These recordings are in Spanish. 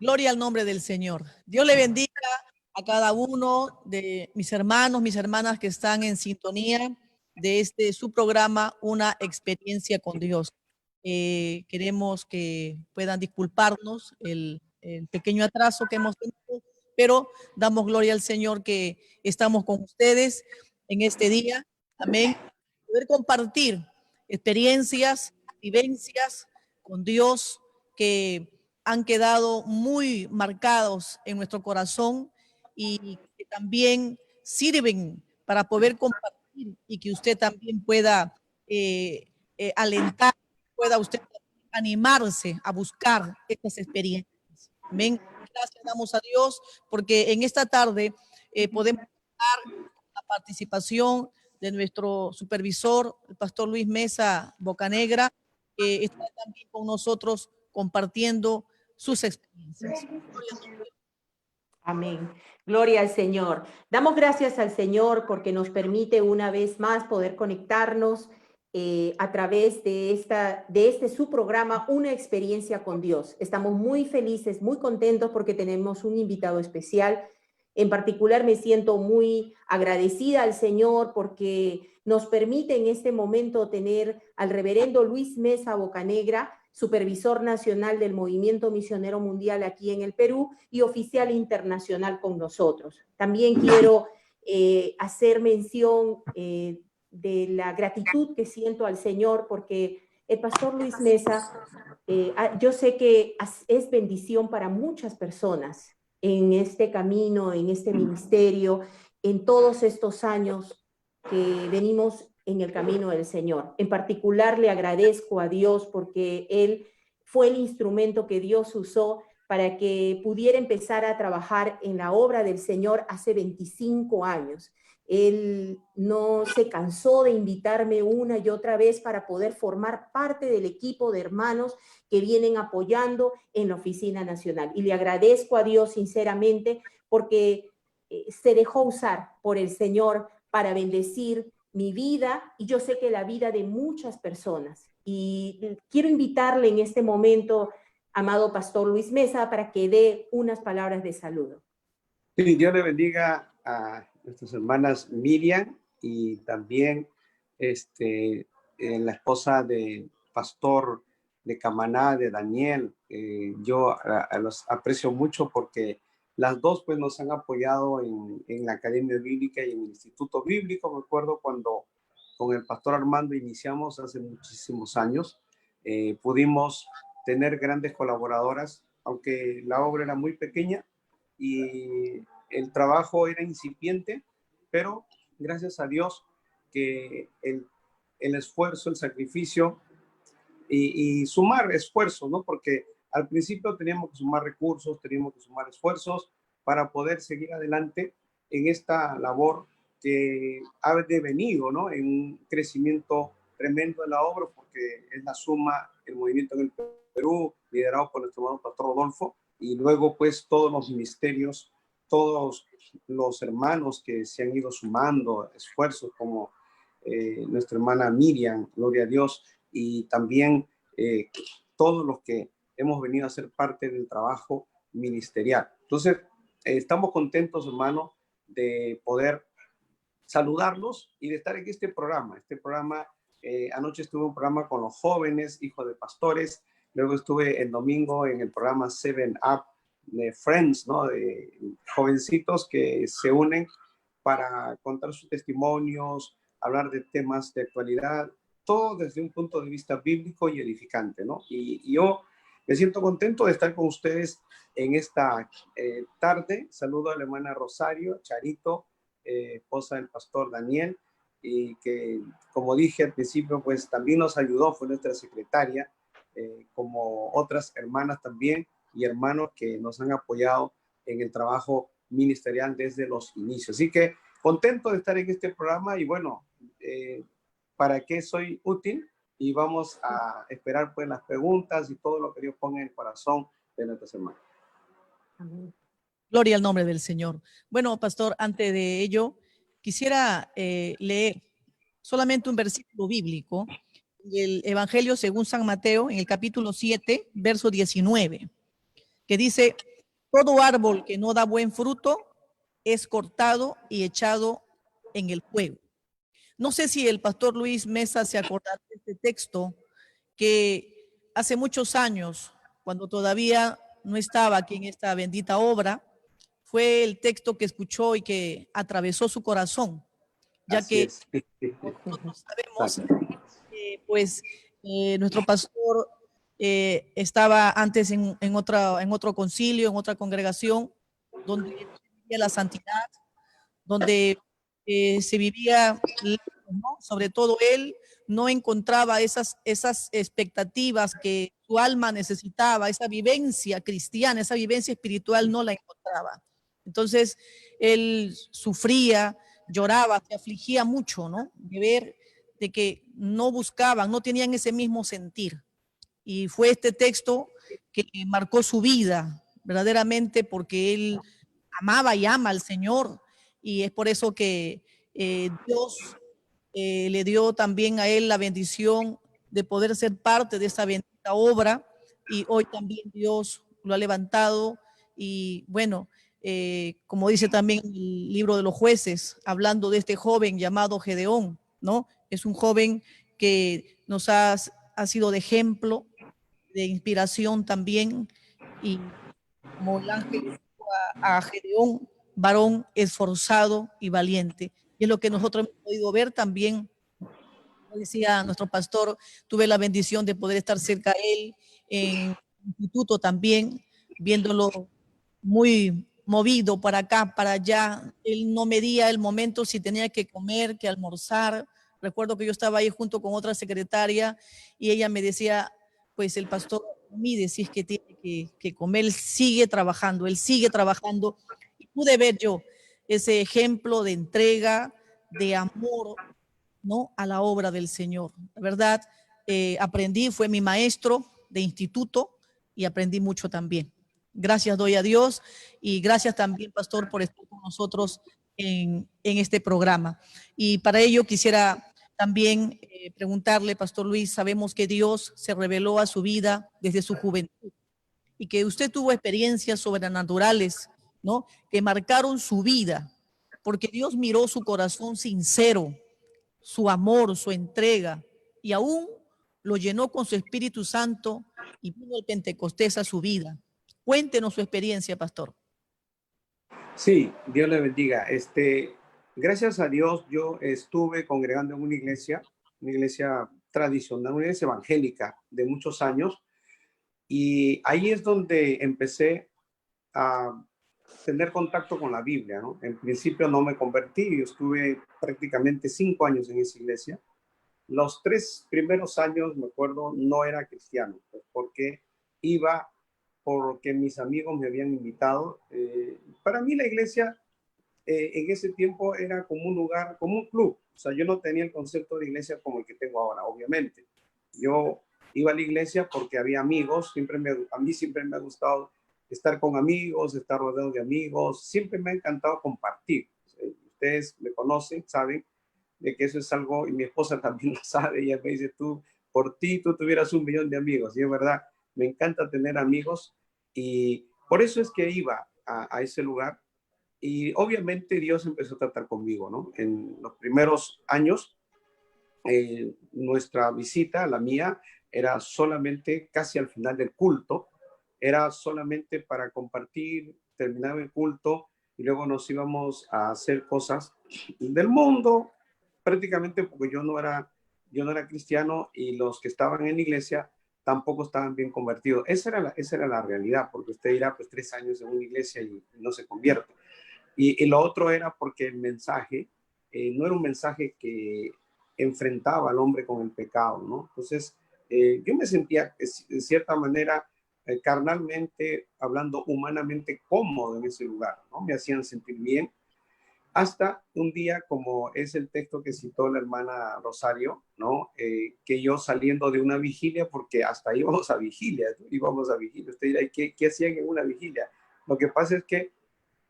Gloria al nombre del Señor. Dios le bendiga a cada uno de mis hermanos, mis hermanas que están en sintonía de su programa, Una Experiencia con Dios. Queremos que puedan disculparnos el pequeño atraso que hemos tenido, pero damos gloria al Señor que estamos con ustedes en este día. Amén. Poder compartir experiencias, vivencias con Dios que han quedado muy marcados en nuestro corazón y que también sirven para poder compartir y que usted también pueda alentar, pueda usted animarse a buscar estas experiencias. Amén. Gracias damos a Dios porque en esta tarde podemos contar con la participación de nuestro supervisor, el pastor Luis Mesa Bocanegra, que está también con nosotros compartiendo sus experiencias. Amén. Gloria al Señor. Damos gracias al Señor porque nos permite una vez más poder conectarnos a través de su programa, Una Experiencia con Dios. Estamos muy felices, muy contentos porque tenemos un invitado especial. En particular me siento muy agradecida al Señor porque nos permite en este momento tener al reverendo Luis Mesa Bocanegra, supervisor nacional del Movimiento Misionero Mundial aquí en el Perú y oficial internacional con nosotros. También quiero hacer mención de la gratitud que siento al Señor porque el pastor Luis Mesa, yo sé que es bendición para muchas personas en este camino, en este ministerio, en todos estos años que venimos en el camino del Señor. En particular le agradezco a Dios porque Él fue el instrumento que Dios usó para que pudiera empezar a trabajar en la obra del Señor hace 25 años. Él no se cansó de invitarme una y otra vez para poder formar parte del equipo de hermanos que vienen apoyando en la Oficina Nacional. Y le agradezco a Dios sinceramente porque se dejó usar por el Señor para bendecir mi vida y yo sé que la vida de muchas personas. Y quiero invitarle en este momento, amado pastor Luis Mesa, para que dé unas palabras de saludo. Sí, Dios le bendiga a nuestras hermanas Miriam y también la esposa del pastor de Camaná, de Daniel. Yo los aprecio mucho porque las dos pues nos han apoyado en la Academia Bíblica y en el Instituto Bíblico. Me acuerdo cuando con el pastor Armando iniciamos hace muchísimos años. Pudimos tener grandes colaboradoras, aunque la obra era muy pequeña y el trabajo era incipiente, pero gracias a Dios que el esfuerzo, el sacrificio y sumar esfuerzos, ¿no? Porque al principio teníamos que sumar recursos, teníamos que sumar esfuerzos para poder seguir adelante en esta labor que ha devenido, ¿no? En un crecimiento tremendo de la obra, porque es la suma, el movimiento en el Perú, liderado por nuestro hermano pastor Rodolfo, y luego pues todos los ministerios, todos los hermanos que se han ido sumando esfuerzos, como nuestra hermana Miriam, gloria a Dios, y también todos los que hemos venido a ser parte del trabajo ministerial. Entonces, estamos contentos, hermano, de poder saludarlos y de estar en este programa. Anoche estuve en un programa con los jóvenes, hijos de pastores. Luego estuve el domingo en el programa Seven Up de Friends, ¿no? De jovencitos que se unen para contar sus testimonios, hablar de temas de actualidad, todo desde un punto de vista bíblico y edificante, ¿no? Y yo me siento contento de estar con ustedes en esta tarde. Saludo a la hermana Rosario, Charito, esposa del pastor Daniel, y que, como dije al principio, pues también nos ayudó, fue nuestra secretaria, como otras hermanas también y hermanos que nos han apoyado en el trabajo ministerial desde los inicios. Así que contento de estar en este programa y bueno, ¿para qué soy útil? Y vamos a esperar pues las preguntas y todo lo que Dios ponga en el corazón de nuestras hermanas. Amén. Gloria al nombre del Señor. Bueno, pastor, antes de ello, quisiera leer solamente un versículo bíblico, el Evangelio según San Mateo, en el capítulo 7, verso 19, que dice: todo árbol que no da buen fruto es cortado y echado en el fuego. No sé si el pastor Luis Mesa se acordará de este texto que hace muchos años, cuando todavía no estaba aquí en esta bendita obra, fue el texto que escuchó y que atravesó su corazón, ya Así que es. nosotros sabemos Exacto. que nuestro pastor estaba antes en otro concilio, en otra congregación, donde se vivía la santidad, donde se vivía, ¿no? Sobre todo él no encontraba esas expectativas que su alma necesitaba, esa vivencia cristiana, esa vivencia espiritual no la encontraba. Entonces él sufría, lloraba, se afligía mucho, ¿no? De ver de que no buscaban, no tenían ese mismo sentir. Y fue este texto que marcó su vida verdaderamente porque él amaba y ama al Señor. Y es por eso que Dios le dio también a él la bendición de poder ser parte de esa bendita obra. Y hoy también Dios lo ha levantado. Y bueno, como dice también el libro de los jueces, hablando de este joven llamado Gedeón, ¿no? Es un joven que ha sido de ejemplo, de inspiración también, y como el ángel a Gedeón, varón esforzado y valiente. Y es lo que nosotros hemos podido ver también, como decía nuestro pastor, tuve la bendición de poder estar cerca de él en el instituto también, viéndolo muy movido para acá, para allá. Él no medía el momento si tenía que comer, que almorzar. Recuerdo que yo estaba ahí junto con otra secretaria y ella me decía, pues el pastor mide si es que tiene que comer, él sigue trabajando. Y pude ver yo ese ejemplo de entrega, de amor, ¿no? A la obra del Señor. La verdad, aprendí, fue mi maestro de instituto y aprendí mucho también. Gracias doy a Dios y gracias también, pastor, por estar con nosotros en este programa. Y para ello quisiera también preguntarle, pastor Luis, sabemos que Dios se reveló a su vida desde su juventud y que usted tuvo experiencias sobrenaturales, ¿no? Que marcaron su vida, porque Dios miró su corazón sincero, su amor, su entrega, y aún lo llenó con su Espíritu Santo y vino el Pentecostés a su vida. Cuéntenos su experiencia, pastor. Sí, Dios le bendiga. Gracias a Dios, yo estuve congregando en una iglesia tradicional, una iglesia evangélica de muchos años, y ahí es donde empecé a tener contacto con la Biblia, ¿no? En principio no me convertí, yo estuve prácticamente 5 años en esa iglesia. Los 3 primeros años, me acuerdo, no era cristiano, pues porque iba porque mis amigos me habían invitado. Para mí la iglesia en ese tiempo era como un lugar, como un club. O sea, yo no tenía el concepto de iglesia como el que tengo ahora, obviamente. Yo iba a la iglesia porque había amigos, a mí siempre me ha gustado estar con amigos, estar rodeado de amigos, siempre me ha encantado compartir. Ustedes me conocen, saben de que eso es algo, y mi esposa también lo sabe, ella me dice, por ti, tú tuvieras 1 millón de amigos, y es verdad, me encanta tener amigos, y por eso es que iba a ese lugar, y obviamente Dios empezó a tratar conmigo, ¿no? En los primeros años, nuestra visita, la mía, era solamente casi al final del culto, era solamente para compartir, terminar el culto y luego nos íbamos a hacer cosas del mundo, prácticamente porque yo no era cristiano y los que estaban en la iglesia tampoco estaban bien convertidos. Esa era la realidad, porque usted irá pues 3 años en una iglesia y no se convierte. Y lo otro era porque el mensaje no era un mensaje que enfrentaba al hombre con el pecado, ¿no? Entonces, yo me sentía, de cierta manera, carnalmente, hablando humanamente, cómodo en ese lugar, ¿no? Me hacían sentir bien. Hasta un día, como es el texto que citó la hermana Rosario, ¿no? Que yo saliendo de una vigilia, porque hasta íbamos a vigilia, ¿no? Íbamos a vigilia. Usted dirá, ¿qué hacían en una vigilia? Lo que pasa es que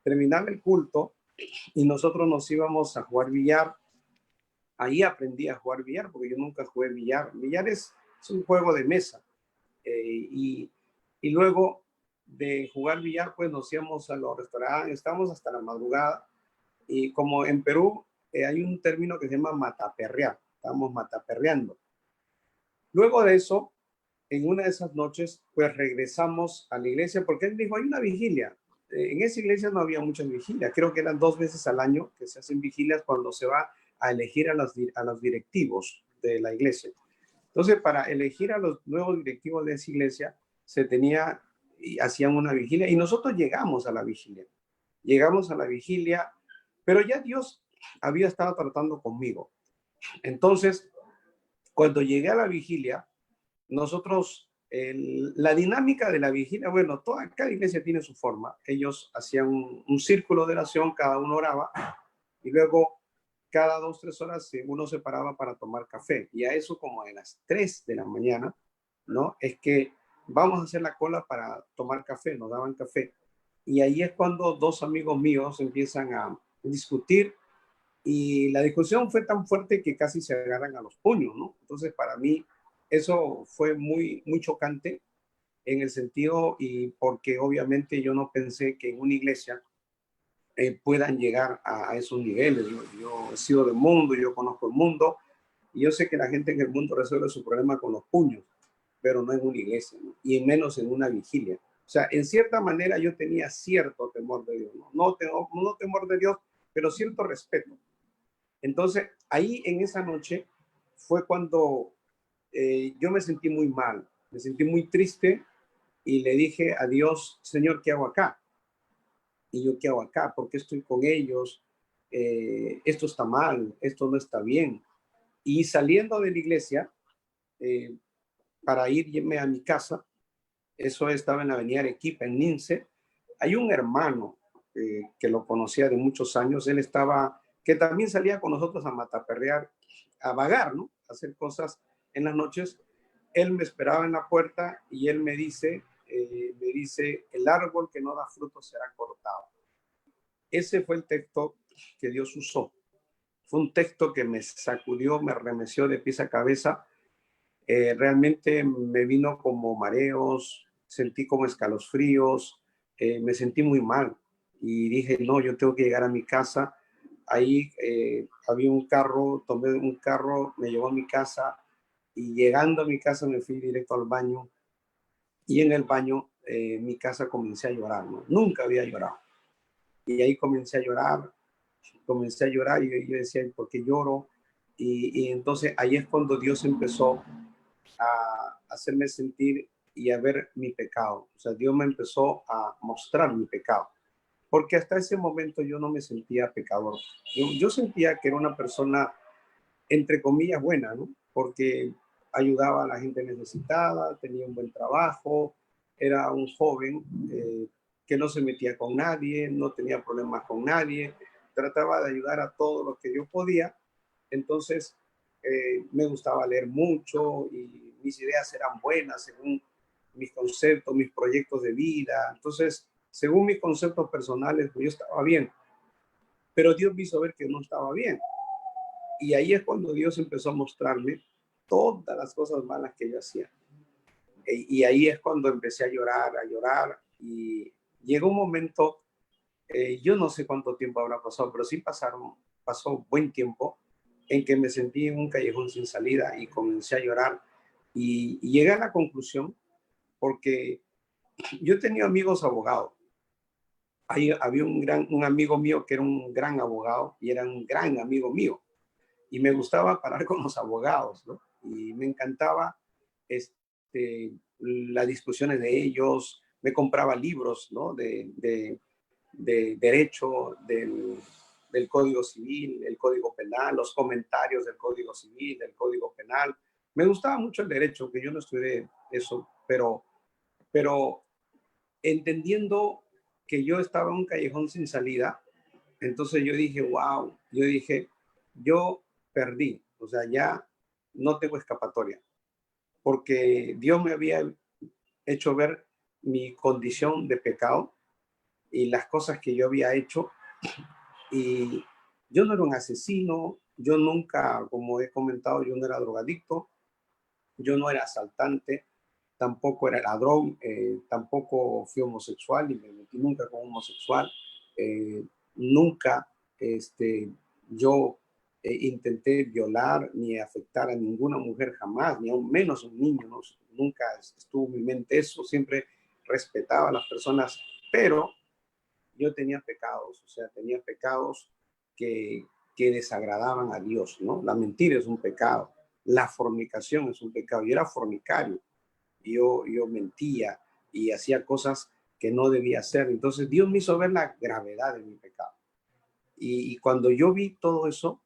terminaba el culto y nosotros nos íbamos a jugar billar. Ahí aprendí a jugar billar porque yo nunca jugué billar. Billar es un juego de mesa. Y luego de jugar billar, pues nos íbamos a los restaurantes, estábamos hasta la madrugada. Y como en Perú hay un término que se llama mataperrear, estábamos mataperreando. Luego de eso, en una de esas noches, pues regresamos a la iglesia porque él dijo, hay una vigilia. En esa iglesia no había muchas vigilias, creo que eran 2 veces al año que se hacen vigilias cuando se va a elegir a los directivos de la iglesia. Entonces, para elegir a los nuevos directivos de esa iglesia, se tenía y hacían una vigilia y nosotros llegamos a la vigilia. Llegamos a la vigilia, pero ya Dios había estado tratando conmigo. Entonces, cuando llegué a la vigilia, nosotros, la dinámica de la vigilia, bueno, cada iglesia tiene su forma. Ellos hacían un círculo de oración, cada uno oraba, y luego cada 2, 3 horas uno se paraba para tomar café. Y a eso como a las 3 de la mañana, ¿no? Es que vamos a hacer la cola para tomar café, nos daban café. Y ahí es cuando 2 amigos míos empiezan a discutir y la discusión fue tan fuerte que casi se agarran a los puños, ¿no? Entonces, para mí, eso fue muy, muy chocante en el sentido y porque obviamente yo no pensé que en una iglesia puedan llegar a esos niveles. Yo he sido del mundo, yo conozco el mundo y yo sé que la gente en el mundo resuelve su problema con los puños, pero no en una iglesia, ¿no? Y menos en una vigilia. O sea, en cierta manera yo tenía cierto temor de Dios, ¿no? No temor de Dios, pero cierto respeto. Entonces, ahí en esa noche fue cuando yo me sentí muy mal, me sentí muy triste y le dije a Dios, Señor, ¿qué hago acá? Y yo, ¿qué hago acá? ¿Por qué estoy con ellos? Esto está mal, esto no está bien. Y saliendo de la iglesia, eh, para irme a mi casa, eso estaba en la avenida Arequipa, en Nince, hay un hermano que lo conocía de muchos años, él estaba, que también salía con nosotros a mataperrear, a vagar, ¿no? A hacer cosas en las noches. Él me esperaba en la puerta y él me dice, el árbol que no da fruto será cortado. Ese fue el texto que Dios usó. Fue un texto que me sacudió, me remeció de pies a cabeza. Realmente me vino como mareos, sentí como escalofríos, me sentí muy mal y dije, no, yo tengo que llegar a mi casa. Ahí había un carro, tomé un carro, me llevó a mi casa y llegando a mi casa me fui directo al baño y en el baño mi casa comencé a llorar, ¿no? Nunca había llorado. Y ahí comencé a llorar y yo decía, ¿por qué lloro? Y entonces ahí es cuando Dios empezó a hacerme sentir y a ver mi pecado. O sea, Dios me empezó a mostrar mi pecado. Porque hasta ese momento yo no me sentía pecador. Yo sentía que era una persona, entre comillas, buena, ¿no? Porque ayudaba a la gente necesitada, tenía un buen trabajo, era un joven que no se metía con nadie, no tenía problemas con nadie, trataba de ayudar a todos los que yo podía. Entonces, me gustaba leer mucho y mis ideas eran buenas según mis conceptos, mis proyectos de vida. Entonces, según mis conceptos personales, pues yo estaba bien. Pero Dios me hizo ver que no estaba bien. Y ahí es cuando Dios empezó a mostrarme todas las cosas malas que yo hacía. Y ahí es cuando empecé a llorar. Y llegó un momento, yo no sé cuánto tiempo habrá pasado, pero sí pasó buen tiempo en que me sentí en un callejón sin salida y comencé a llorar. Y llegué a la conclusión, porque yo tenía amigos abogados. Ahí había un amigo mío que era un gran abogado y era un gran amigo mío. Y me gustaba parar con los abogados, ¿no? Y me encantaba las discusiones de ellos. Me compraba libros, ¿no? De derecho, del Código Civil, el Código Penal, los comentarios del Código Civil, del Código Penal. Me gustaba mucho el derecho, que yo no estudié eso, pero entendiendo que yo estaba en un callejón sin salida, entonces yo dije, wow, yo perdí, o sea, ya no tengo escapatoria, porque Dios me había hecho ver mi condición de pecado y las cosas que yo había hecho. Y yo no era un asesino, yo nunca, como he comentado, yo no era drogadicto, yo no era asaltante, tampoco era ladrón, tampoco fui homosexual y me metí nunca con homosexual. Nunca yo intenté violar ni afectar a ninguna mujer jamás, ni aún menos a un niño, ¿no? Nunca estuvo en mi mente eso, siempre respetaba a las personas, pero yo tenía pecados, o sea, tenía pecados que desagradaban a Dios, ¿no? La mentira es un pecado, la fornicación es un pecado. Yo era fornicario, yo mentía y hacía cosas que no debía hacer. Entonces Dios me hizo ver la gravedad de mi pecado. Y cuando yo vi todo eso,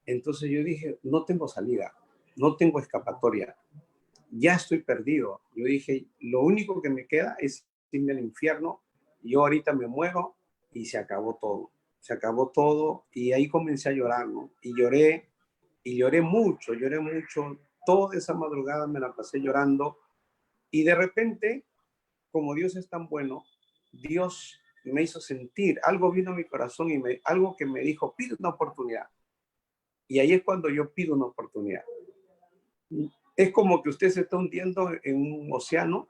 entonces yo dije, no tengo salida, no tengo escapatoria, ya estoy perdido. Yo dije, lo único que me queda es irme al infierno. Yo ahorita me muero y se acabó todo. Se acabó todo y ahí comencé a llorar, ¿no? Y lloré mucho, lloré mucho. Toda esa madrugada me la pasé llorando y de repente, como Dios es tan bueno, Dios me hizo sentir, algo vino a mi corazón y algo que me dijo, pide una oportunidad. Y ahí es cuando yo pido una oportunidad. Es como que usted se está hundiendo en un océano,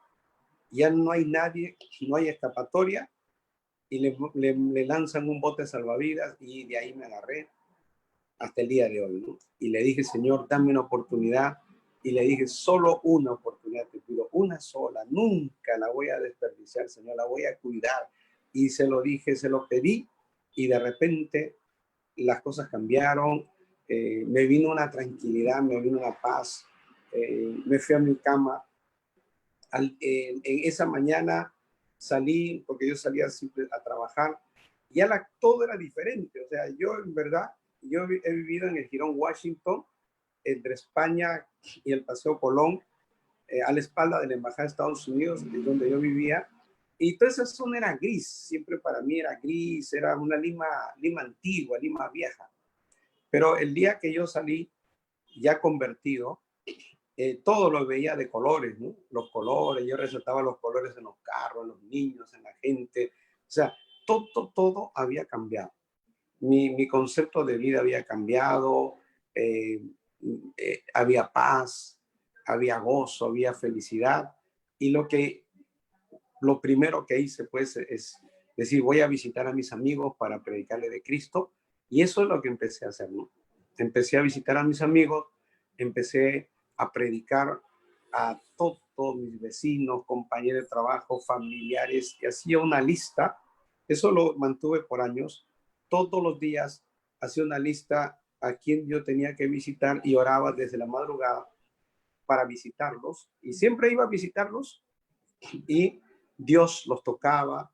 ya no hay nadie, no hay escapatoria, y le lanzan un bote salvavidas y de ahí me agarré hasta el día de hoy, ¿no? Y le dije, Señor, dame una oportunidad, y le dije, solo una oportunidad te pido, una sola, nunca la voy a desperdiciar, Señor, la voy a cuidar. Y se lo dije, se lo pedí, y de repente las cosas cambiaron, me vino una tranquilidad, me vino una paz, me fui a mi cama. En esa mañana salí, porque yo salía siempre a trabajar, y ya todo era diferente. O sea, yo en verdad, yo he vivido en el Jirón Washington, entre España y el Paseo Colón, a la espalda de la Embajada de Estados Unidos, donde yo vivía, y toda esa zona era gris, siempre para mí era gris, era una Lima antigua, Lima vieja. Pero el día que yo salí, ya convertido, todo lo veía de colores, ¿no? Los colores, yo resaltaba los colores en los carros, en los niños, en la gente. O sea, todo había cambiado. Mi concepto de vida había cambiado, eh, había paz, había gozo, había felicidad. Y lo primero que hice, pues, es decir, voy a visitar a mis amigos para predicarle de Cristo. Y eso es lo que empecé a hacer, ¿no? Empecé a visitar a mis amigos, empecé a predicar a todos mis vecinos, compañeros de trabajo, familiares, y hacía una lista. Eso lo mantuve por años. Todos los días hacía una lista a quien yo tenía que visitar y oraba desde la madrugada para visitarlos. Y siempre iba a visitarlos y Dios los tocaba,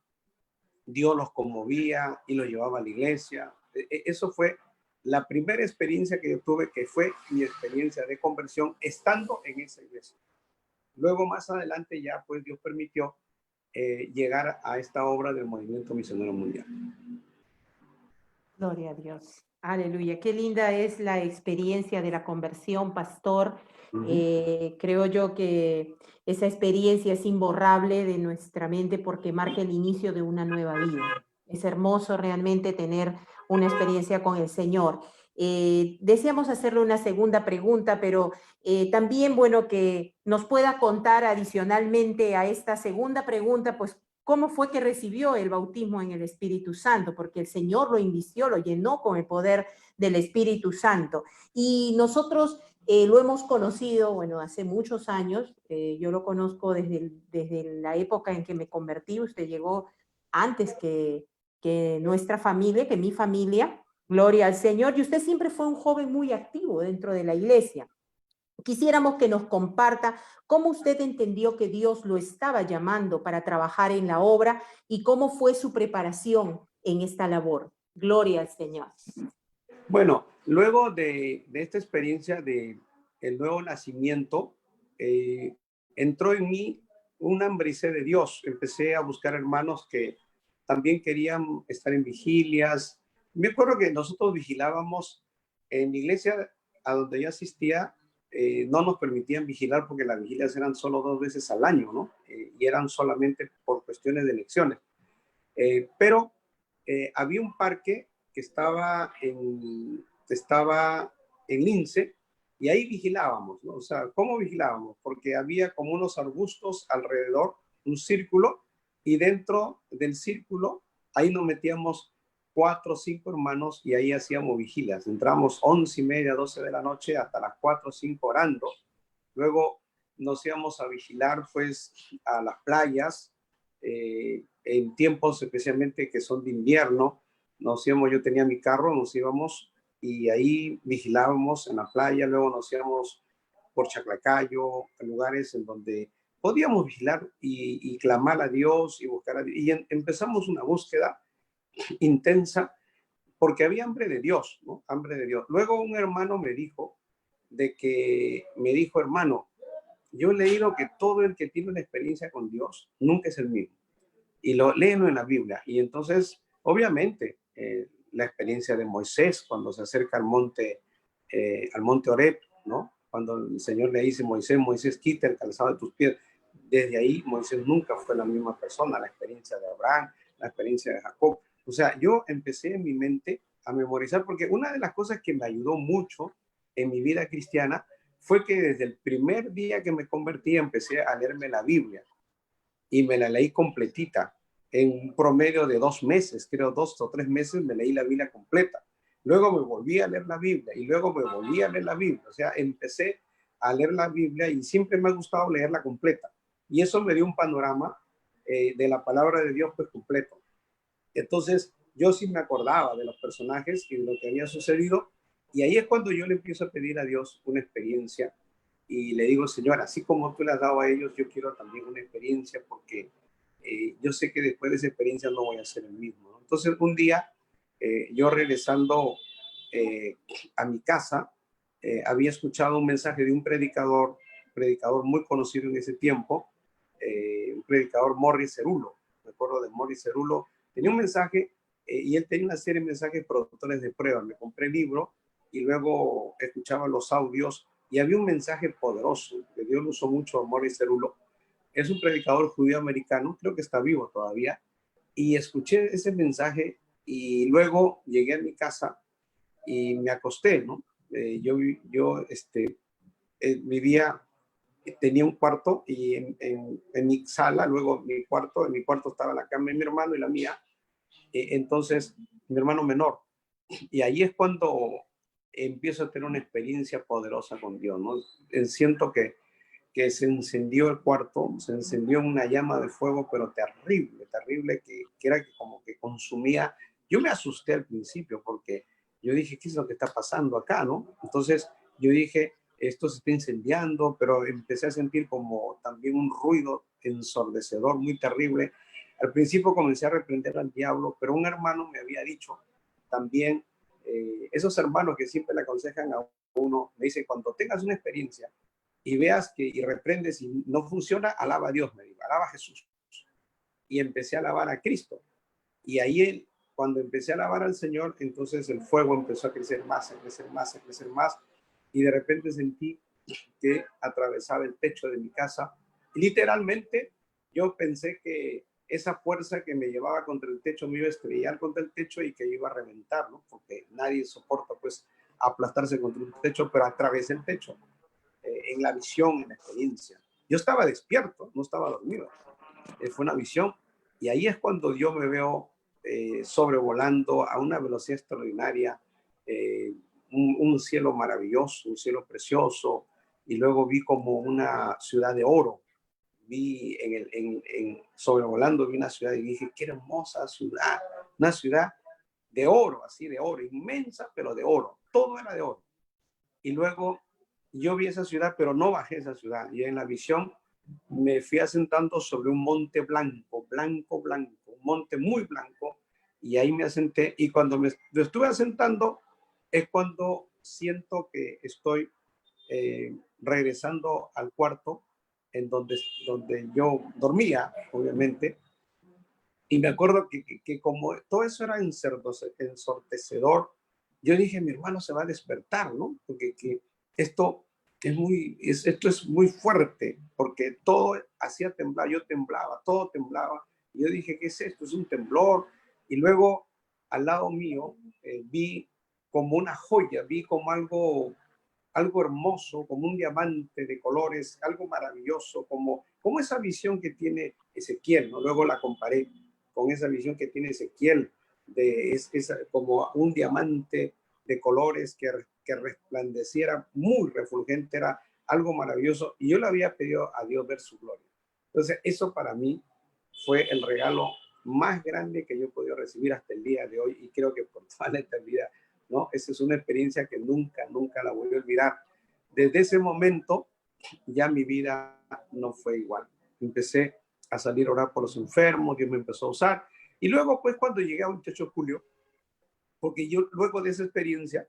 Dios los conmovía y los llevaba a la iglesia. Eso fue la primera experiencia que yo tuve, que fue mi experiencia de conversión estando en esa iglesia. Luego, más adelante, ya pues Dios permitió llegar a esta obra del Movimiento Misionero Mundial. Gloria a Dios. Aleluya. Qué linda es la experiencia de la conversión, pastor. Creo yo que esa experiencia es imborrable de nuestra mente porque marca el inicio de una nueva vida. Es hermoso realmente tener una experiencia con el Señor. Deseamos hacerle una segunda pregunta, pero también, bueno, que nos pueda contar adicionalmente a esta segunda pregunta, pues, ¿cómo fue que recibió el bautismo en el Espíritu Santo? Porque el Señor lo invistió, lo llenó con el poder del Espíritu Santo. Y nosotros lo hemos conocido, bueno, hace muchos años. Yo lo conozco desde la época en que me convertí. Usted llegó antes que nuestra familia, que mi familia. Gloria al Señor. Y usted siempre fue un joven muy activo dentro de la iglesia. Quisiéramos que nos comparta cómo usted entendió que Dios lo estaba llamando para trabajar en la obra y cómo fue su preparación en esta labor. Gloria al Señor. Bueno, luego de esta experiencia de el nuevo nacimiento, entró en mí un hambre y sed de Dios. Empecé a buscar hermanos que también querían estar en vigilias. Me acuerdo que nosotros vigilábamos en la iglesia a donde yo asistía. No nos permitían vigilar porque las vigilias eran solo 2 veces al año, ¿no? Y eran solamente por cuestiones de elecciones. Pero había un parque que estaba en Lince, Y ahí vigilábamos, ¿no? O sea, ¿cómo vigilábamos? Porque había como unos arbustos alrededor, un círculo, y dentro del círculo, ahí nos metíamos 4 o 5 hermanos y ahí hacíamos vigilas. Entramos 11:30, 12 de la noche hasta las 4 o 5 orando. Luego nos íbamos a vigilar pues a las playas, en tiempos especialmente que son de invierno. Nos íbamos, yo tenía mi carro, nos íbamos y ahí vigilábamos en la playa. Luego nos íbamos por Chaclacayo, en lugares en donde podíamos vigilar y clamar a Dios y buscar a Dios. Y empezamos una búsqueda intensa porque había hambre de Dios, ¿no? Hambre de Dios. Luego un hermano me dijo, hermano, yo he leído que todo el que tiene una experiencia con Dios nunca es el mismo. Y lo leen en la Biblia. Y entonces, obviamente, la experiencia de Moisés cuando se acerca al monte Horeb, ¿no? Cuando el Señor le dice, Moisés, Moisés, quita el calzado de tus pies. Desde ahí, Moisés nunca fue la misma persona. La experiencia de Abraham, la experiencia de Jacob. O sea, yo empecé en mi mente a memorizar, porque una de las cosas que me ayudó mucho en mi vida cristiana fue que desde el primer día que me convertí empecé a leerme la Biblia y me la leí completita. En un promedio de 2 meses, creo 2 o 3 meses, me leí la Biblia completa. Luego me volví a leer la Biblia y luego me volví a leer la Biblia. O sea, empecé a leer la Biblia y siempre me ha gustado leerla completa. Y eso me dio un panorama de la palabra de Dios pues completo. Entonces, yo sí me acordaba de los personajes y de lo que había sucedido. Y ahí es cuando yo le empiezo a pedir a Dios una experiencia y le digo, Señor, así como tú le has dado a ellos, yo quiero también una experiencia porque yo sé que después de esa experiencia no voy a ser el mismo, ¿no? Entonces, un día, yo regresando eh, a mi casa, había escuchado un mensaje de un predicador muy conocido en ese tiempo, un predicador, Morris Cerulo. Me acuerdo de Morris Cerulo. Tenía un mensaje y él tenía una serie de mensajes productores de prueba. Me compré el libro y luego escuchaba los audios y había un mensaje poderoso que Dios lo usó mucho a Morris Cerulo. Es un predicador judío americano, creo que está vivo todavía, y escuché ese mensaje y luego llegué a mi casa y me acosté, ¿no? Yo vivía, tenía un cuarto y en mi sala, luego en mi cuarto estaba la cama de mi hermano y la mía, entonces mi hermano menor. Y ahí es cuando empiezo a tener una experiencia poderosa con Dios, ¿no? Siento que se encendió el cuarto, se encendió una llama de fuego, pero terrible, terrible, que era como que consumía. Yo me asusté al principio porque yo dije, ¿qué es lo que está pasando acá, no? Entonces yo dije, esto se está incendiando, pero empecé a sentir como también un ruido ensordecedor muy terrible. Al principio comencé a reprender al diablo, pero un hermano me había dicho también, esos hermanos que siempre le aconsejan a uno, me dicen, cuando tengas una experiencia, y veas que y reprendes y no funciona, alaba a Dios, me dijo, alaba a Jesús. Y empecé a alabar a Cristo. Y ahí, cuando empecé a alabar al Señor, entonces el fuego empezó a crecer más, a crecer más, a crecer más. Y de repente sentí que atravesaba el techo de mi casa. Y literalmente yo pensé que esa fuerza que me llevaba contra el techo me iba a estrellar contra el techo y que iba a reventar, ¿no? Porque nadie soporta pues aplastarse contra un techo, pero atravesé el techo en la visión, en la experiencia. Yo estaba despierto, no estaba dormido. Fue una visión y ahí es cuando yo me veo sobrevolando a una velocidad extraordinaria, un cielo maravilloso, un cielo precioso, y luego vi como una ciudad de oro. Vi sobrevolando, vi una ciudad y dije, qué hermosa ciudad, una ciudad de oro, así de oro, inmensa, pero de oro, todo era de oro. Y luego yo vi esa ciudad, pero no bajé esa ciudad. Y en la visión me fui asentando sobre un monte blanco, blanco, blanco, un monte muy blanco. Y ahí me asenté. Y cuando me estuve asentando, es cuando siento que estoy regresando al cuarto en donde yo dormía, obviamente. Y me acuerdo que como todo eso era ensordecedor, yo dije, mi hermano se va a despertar, ¿no? Porque esto es muy fuerte, porque todo hacía temblar, yo temblaba, todo temblaba. Y yo dije, ¿qué es esto? Es un temblor. Y luego, al lado mío, vi como una joya, vi como algo hermoso, como un diamante de colores, algo maravilloso, como esa visión que tiene Ezequiel, ¿no? Luego la comparé con esa visión que tiene Ezequiel, es como un diamante de colores que resplandeciera muy refulgente, era algo maravilloso, y yo le había pedido a Dios ver su gloria. Entonces, eso para mí fue el regalo más grande que yo he podido recibir hasta el día de hoy, y creo que por toda la eternidad, ¿no? Esa es una experiencia que nunca, nunca la voy a olvidar. Desde ese momento, ya mi vida no fue igual. Empecé a salir a orar por los enfermos, Dios me empezó a usar, y luego, pues, cuando llegué a 28 de julio, porque yo luego de esa experiencia,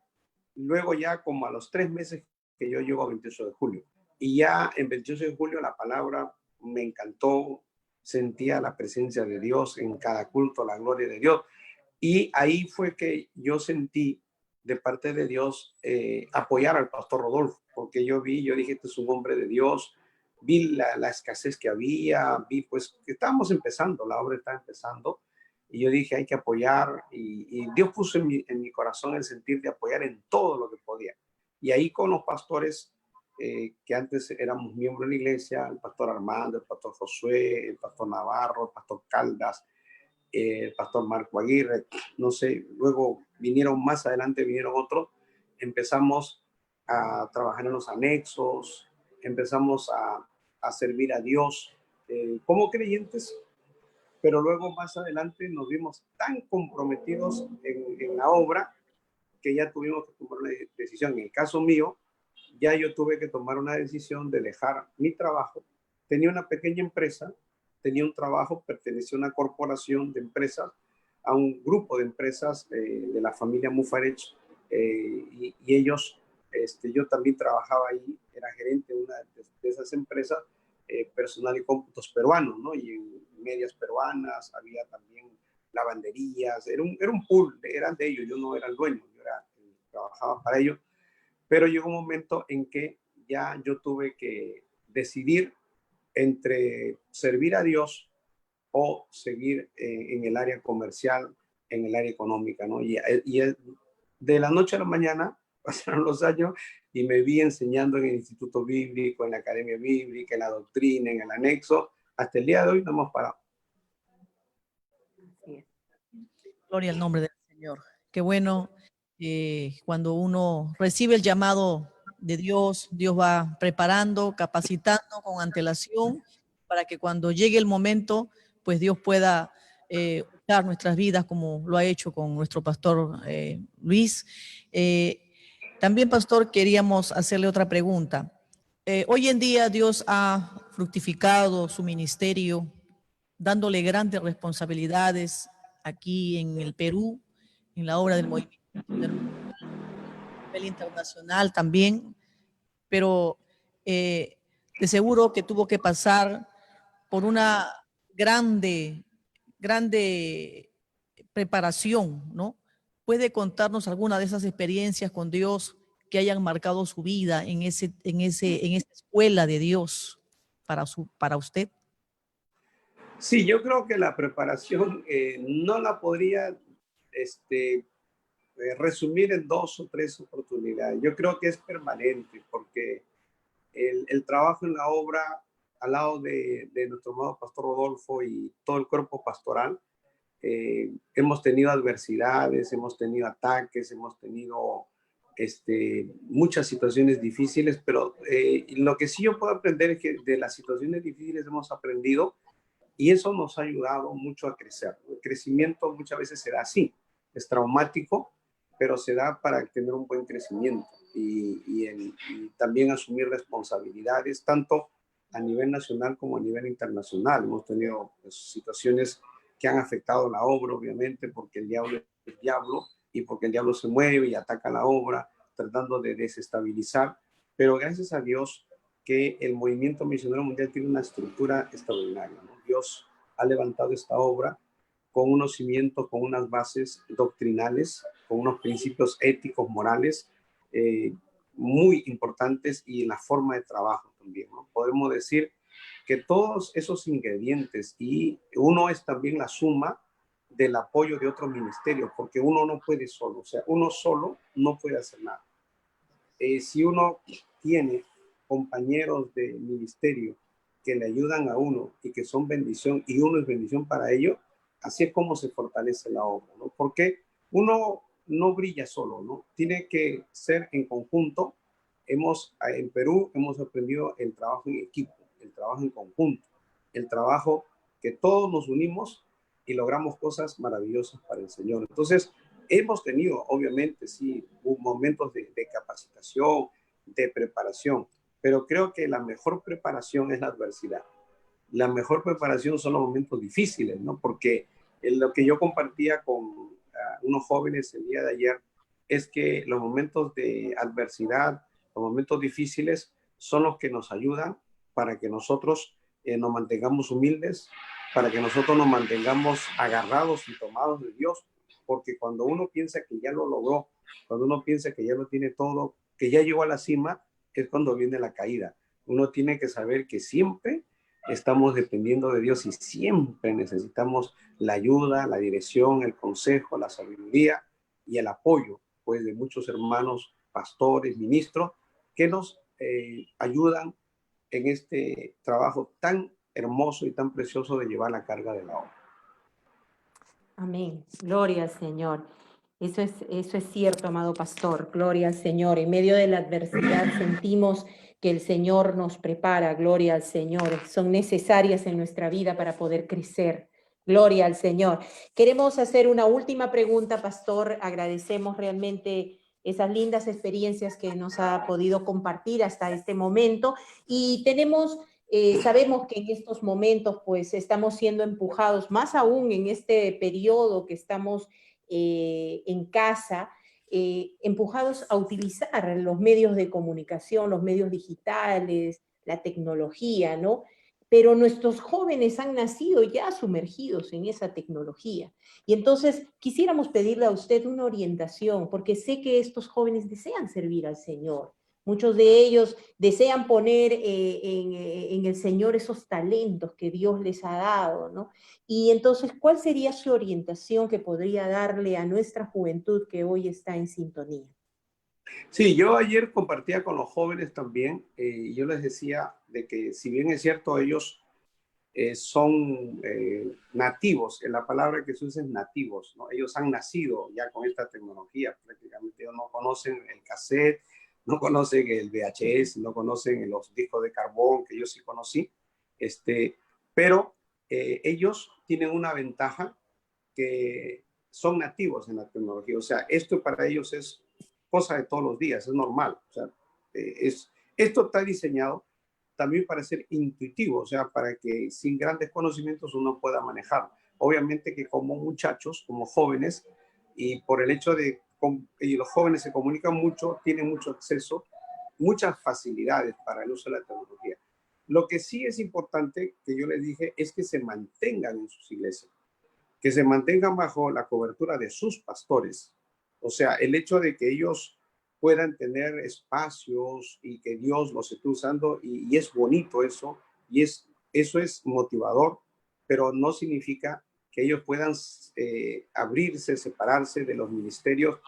luego ya como a los 3 meses que yo llego a 28 de julio, y ya en 28 de julio la palabra me encantó, sentía la presencia de Dios en cada culto, la gloria de Dios, y ahí fue que yo sentí de parte de Dios apoyar al pastor Rodolfo, porque yo dije, este es un hombre de Dios, vi la escasez que había, vi pues que estábamos empezando, la obra estaba empezando, y yo dije, hay que apoyar, y Dios puso en mi corazón el sentir de apoyar en todo lo que podía. Y ahí con los pastores que antes éramos miembros de la iglesia, el pastor Armando, el pastor Josué, el pastor Navarro, el pastor Caldas, el pastor Marco Aguirre, no sé, luego más adelante vinieron otros, empezamos a trabajar en los anexos, empezamos a servir a Dios como creyentes, pero luego más adelante nos vimos tan comprometidos en la obra que ya tuvimos que tomar una decisión. En el caso mío, ya yo tuve que tomar una decisión de dejar mi trabajo. Tenía una pequeña empresa, tenía un trabajo, pertenecía a una corporación de empresas, a un grupo de empresas de la familia Mufarech, y ellos, yo también trabajaba ahí, era gerente de una de esas empresas, personal y cómputos peruanos, ¿no? Y en medias peruanas, había también lavanderías, era un pool, eran de ellos, yo no era el dueño, trabajaba para ellos, pero llegó un momento en que ya yo tuve que decidir entre servir a Dios o seguir en el área comercial, en el área económica, ¿no? Y de la noche a la mañana pasaron los años y me vi enseñando en el Instituto Bíblico, en la Academia Bíblica, en la doctrina, en el anexo. Hasta el día de hoy no hemos parado. Gloria al nombre del Señor. Qué bueno, cuando uno recibe el llamado de Dios, Dios va preparando, capacitando con antelación para que cuando llegue el momento, pues Dios pueda usar nuestras vidas como lo ha hecho con nuestro pastor Luis. También, pastor, queríamos hacerle otra pregunta. Hoy en día Dios ha fructificado su ministerio, dándole grandes responsabilidades aquí en el Perú, en la obra del movimiento a nivel internacional también, pero de seguro que tuvo que pasar por una grande preparación, ¿no? ¿Puede contarnos alguna de esas experiencias con Dios que hayan marcado su vida en esa escuela de Dios para usted? Sí, yo creo que la preparación no la podría resumir en 2 o 3 oportunidades. Yo creo que es permanente, porque el trabajo en la obra al lado de nuestro amado pastor Rodolfo y todo el cuerpo pastoral, hemos tenido adversidades, hemos tenido ataques, hemos tenido muchas situaciones difíciles, pero lo que sí yo puedo aprender es que de las situaciones difíciles hemos aprendido, y eso nos ha ayudado mucho a crecer. El crecimiento muchas veces se da así, es traumático, pero se da para tener un buen crecimiento y también asumir responsabilidades, tanto a nivel nacional como a nivel internacional. Hemos tenido pues, situaciones que han afectado la obra, obviamente, porque el diablo es el diablo y porque el diablo se mueve y ataca la obra, tratando de desestabilizar, pero gracias a Dios que el movimiento misionero mundial tiene una estructura extraordinaria, ¿no? Dios ha levantado esta obra con unos cimientos, con unas bases doctrinales, con unos principios éticos, morales, muy importantes, y en la forma de trabajo también, ¿no? Podemos decir que todos esos ingredientes, y uno es también la suma del apoyo de otros ministerios, porque uno no puede solo, o sea, uno solo no puede hacer nada. si uno tiene compañeros de ministerio que le ayudan a uno y que son bendición y uno es bendición para ellos, así es como se fortalece la obra, ¿no? Porque uno no brilla solo, ¿no? Tiene que ser en conjunto. En Perú hemos aprendido el trabajo en equipo, el trabajo en conjunto, el trabajo que todos nos unimos y logramos cosas maravillosas para el Señor. Entonces, hemos tenido, obviamente, sí, momentos de capacitación, de preparación, pero creo que la mejor preparación es la adversidad. La mejor preparación son los momentos difíciles, ¿no? Porque lo que yo compartía con unos jóvenes el día de ayer es que los momentos de adversidad, los momentos difíciles son los que nos ayudan para que nosotros nos mantengamos humildes, para que nosotros nos mantengamos agarrados y tomados de Dios, porque cuando uno piensa que ya lo logró, cuando uno piensa que ya lo tiene todo, que ya llegó a la cima, es cuando viene la caída. Uno tiene que saber que siempre estamos dependiendo de Dios y siempre necesitamos la ayuda, la dirección, el consejo, la sabiduría y el apoyo, pues, de muchos hermanos, pastores, ministros, que nos ayudan en este trabajo tan hermoso y tan precioso de llevar la carga de la obra. Amén. Gloria al Señor. Eso es cierto, amado pastor. Gloria al Señor. En medio de la adversidad sentimos que el Señor nos prepara. Gloria al Señor. Son necesarias en nuestra vida para poder crecer. Gloria al Señor. Queremos hacer una última pregunta, pastor. Agradecemos realmente esas lindas experiencias que nos ha podido compartir hasta este momento. Y sabemos que en estos momentos pues estamos siendo empujados, más aún en este periodo que estamos en casa, empujados a utilizar los medios de comunicación, los medios digitales, la tecnología, ¿no? Pero nuestros jóvenes han nacido ya sumergidos en esa tecnología. Y entonces quisiéramos pedirle a usted una orientación, porque sé que estos jóvenes desean servir al Señor. Muchos de ellos desean poner en el Señor esos talentos que Dios les ha dado, ¿no? Y entonces, ¿cuál sería su orientación que podría darle a nuestra juventud que hoy está en sintonía? Sí, yo ayer compartía con los jóvenes también, y yo les decía de que si bien es cierto, ellos son nativos, la palabra que se usa es nativos, ¿no? Ellos han nacido ya con esta tecnología, prácticamente ellos no conocen el cassette, no conocen el VHS, no conocen los discos de carbón que yo sí conocí, pero ellos tienen una ventaja que son nativos en la tecnología, o sea, esto para ellos es cosa de todos los días, es normal, o sea, esto está diseñado también para ser intuitivo, o sea, para que sin grandes conocimientos uno pueda manejar. Obviamente que como muchachos, como jóvenes, y por el hecho de que los jóvenes se comunican mucho, tienen mucho acceso, muchas facilidades para el uso de la tecnología. Lo que sí es importante, que yo les dije, es que se mantengan en sus iglesias, que se mantengan bajo la cobertura de sus pastores. O sea, el hecho de que ellos puedan tener espacios y que Dios los esté usando, y es bonito eso, y eso es motivador, pero no significa que ellos puedan abrirse, separarse de los ministerios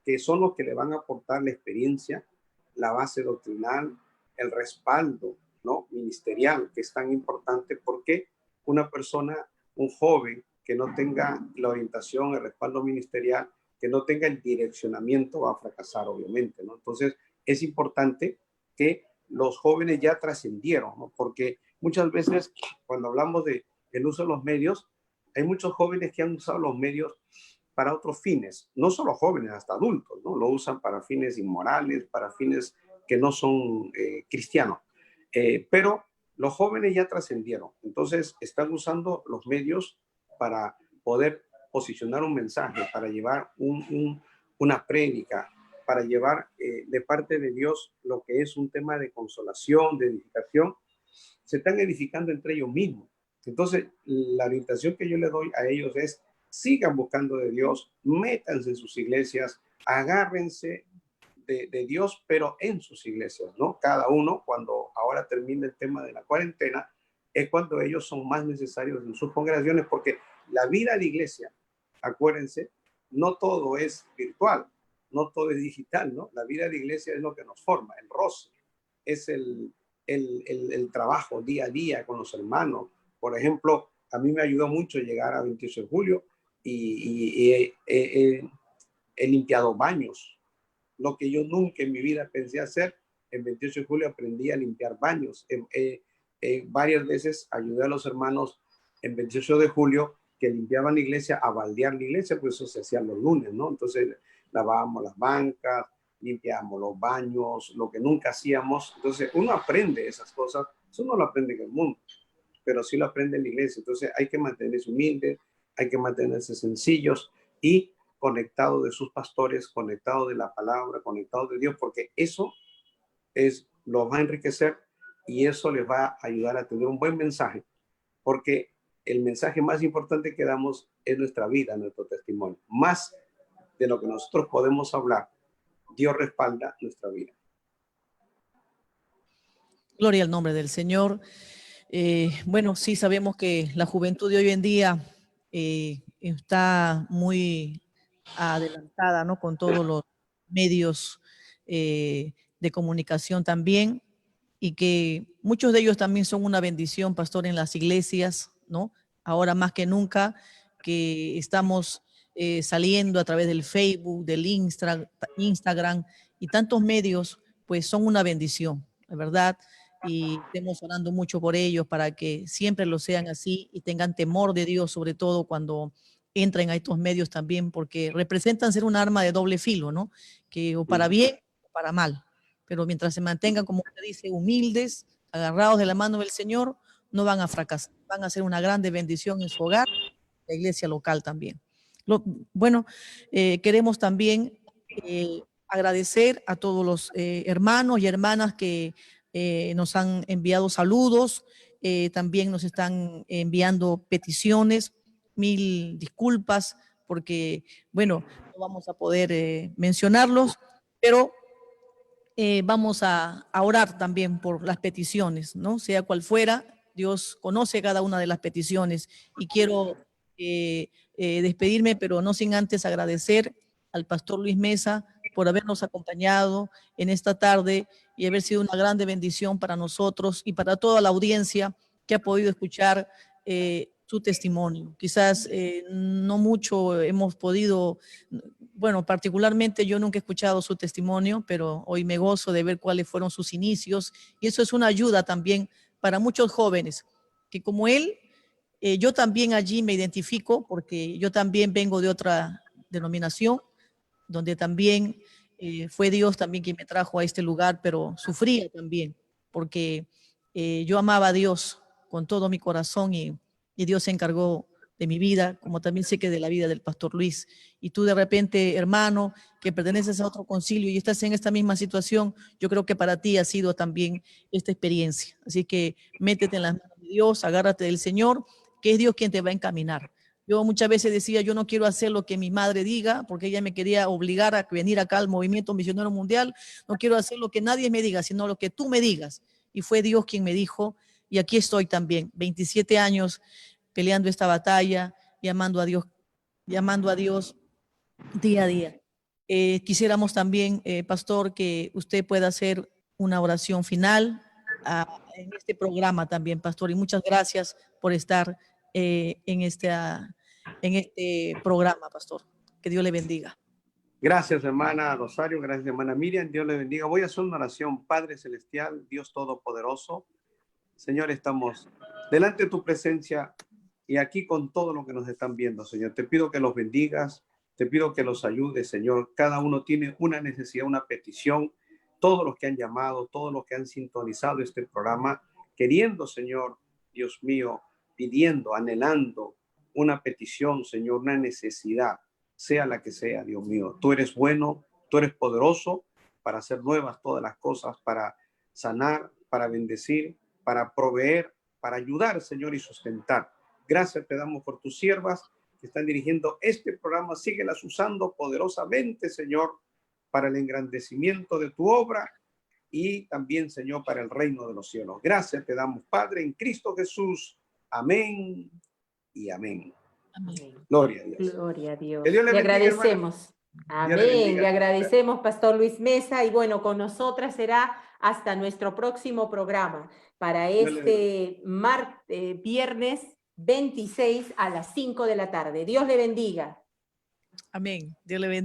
que son los que le van a aportar la experiencia, la base doctrinal, el respaldo, ¿no?, ministerial, que es tan importante, porque una persona, un joven que no tenga la orientación, el respaldo ministerial, que no tenga el direccionamiento, va a fracasar, obviamente, ¿no? Entonces, es importante que los jóvenes ya trascendieron, ¿no? Porque muchas veces cuando hablamos del uso de los medios, hay muchos jóvenes que han usado los medios para otros fines, no solo jóvenes, hasta adultos, ¿no? Lo usan para fines inmorales, para fines que no son cristianos. Pero los jóvenes ya trascendieron, entonces están usando los medios para poder posicionar un mensaje, para llevar una prédica, para llevar de parte de Dios lo que es un tema de consolación, de edificación. Se están edificando entre ellos mismos. Entonces, la orientación que yo le doy a ellos es: sigan buscando de Dios, métanse en sus iglesias, agárrense de Dios, pero en sus iglesias, ¿no? Cada uno, cuando ahora termine el tema de la cuarentena, es cuando ellos son más necesarios en sus congregaciones, porque la vida de iglesia, acuérdense, no todo es virtual, no todo es digital, ¿no? La vida de iglesia es lo que nos forma, el roce, es el trabajo día a día con los hermanos. Por ejemplo, a mí me ayudó mucho llegar a 28 de julio y he limpiado baños, lo que yo nunca en mi vida pensé hacer. En 28 de julio aprendí a limpiar baños. Varias veces ayudé a los hermanos en 28 de julio que limpiaban la iglesia, a baldear la iglesia, pues eso se hacía los lunes, ¿no? Entonces lavábamos las bancas, limpiábamos los baños, lo que nunca hacíamos. Entonces uno aprende esas cosas, eso no lo aprende en el mundo, pero sí lo aprende en la iglesia. Entonces hay que mantenerse humildes, hay que mantenerse sencillos y conectado de sus pastores, conectado de la palabra, conectado de Dios, porque eso los va a enriquecer y eso les va a ayudar a tener un buen mensaje, porque el mensaje más importante que damos es nuestra vida, nuestro testimonio. Más de lo que nosotros podemos hablar, Dios respalda nuestra vida. Gloria al nombre del Señor. Bueno, sí sabemos que la juventud de hoy en día está muy adelantada, ¿no? Con todos los medios de comunicación también, y que muchos de ellos también son una bendición, pastor, en las iglesias, ¿no? Ahora más que nunca que estamos saliendo a través del Facebook, del Instagram y tantos medios, pues son una bendición, la verdad. Y estemos orando mucho por ellos para que siempre lo sean así y tengan temor de Dios, sobre todo cuando entren a estos medios también, porque representan ser un arma de doble filo, ¿no? Que o para bien o para mal. Pero mientras se mantengan, como usted dice, humildes, agarrados de la mano del Señor, no van a fracasar, van a ser una grande bendición en su hogar, la iglesia local también. Bueno, queremos también agradecer a todos los hermanos y hermanas que nos han enviado saludos, también nos están enviando peticiones. Mil disculpas porque, bueno, no vamos a poder mencionarlos, pero vamos a orar también por las peticiones, ¿no? Sea cual fuera, Dios conoce cada una de las peticiones y quiero despedirme, pero no sin antes agradecer al pastor Luis Mesa por habernos acompañado en esta tarde y haber sido una grande bendición para nosotros y para toda la audiencia que ha podido escuchar su testimonio. Quizás no mucho hemos podido, bueno, particularmente yo nunca he escuchado su testimonio, pero hoy me gozo de ver cuáles fueron sus inicios y eso es una ayuda también para muchos jóvenes que como él, yo también allí me identifico porque yo también vengo de otra denominación donde también fue Dios también quien me trajo a este lugar, pero sufría también porque yo amaba a Dios con todo mi corazón y Dios se encargó de mi vida, como también sé que de la vida del pastor Luis. Y tú de repente, hermano, que perteneces a otro concilio y estás en esta misma situación, yo creo que para ti ha sido también esta experiencia. Así que métete en las manos de Dios, agárrate del Señor, que es Dios quien te va a encaminar. Yo muchas veces decía, yo no quiero hacer lo que mi madre diga, porque ella me quería obligar a venir acá al Movimiento Misionero Mundial. No quiero hacer lo que nadie me diga, sino lo que tú me digas. Y fue Dios quien me dijo, y aquí estoy también, 27 años peleando esta batalla, llamando a Dios día a día. Quisiéramos también, pastor, que usted pueda hacer una oración final en este programa también, pastor, y muchas gracias por estar en este programa, pastor. Que Dios le bendiga. Gracias, hermana Rosario. Gracias, hermana Miriam. Dios le bendiga. Voy a hacer una oración. Padre Celestial, Dios Todopoderoso. Señor, estamos delante de tu presencia y aquí con todo lo que nos están viendo, Señor. Te pido que los bendigas, te pido que los ayudes, Señor. Cada uno tiene una necesidad, una petición. Todos los que han llamado, todos los que han sintonizado este programa, queriendo, Señor, Dios mío, pidiendo, anhelando una petición, Señor, una necesidad, sea la que sea, Dios mío. Tú eres bueno, tú eres poderoso para hacer nuevas todas las cosas, para sanar, para bendecir, para proveer, para ayudar, Señor, y sustentar. Gracias te damos por tus siervas que están dirigiendo este programa. Síguelas usando poderosamente, Señor, para el engrandecimiento de tu obra y también, Señor, para el reino de los cielos. Gracias te damos, Padre, en Cristo Jesús. Amén y amén. Amén. Gloria a Dios. Gloria a Dios. Que Dios le bendiga, agradecemos. hermana. Amén. bendiga. Le agradecemos, Pastor Luis Mesa. Y bueno, con nosotras será hasta nuestro próximo programa para Dios le bendiga. viernes 26 a las 5 de la tarde. Dios le bendiga. Amén. Dios le bendiga.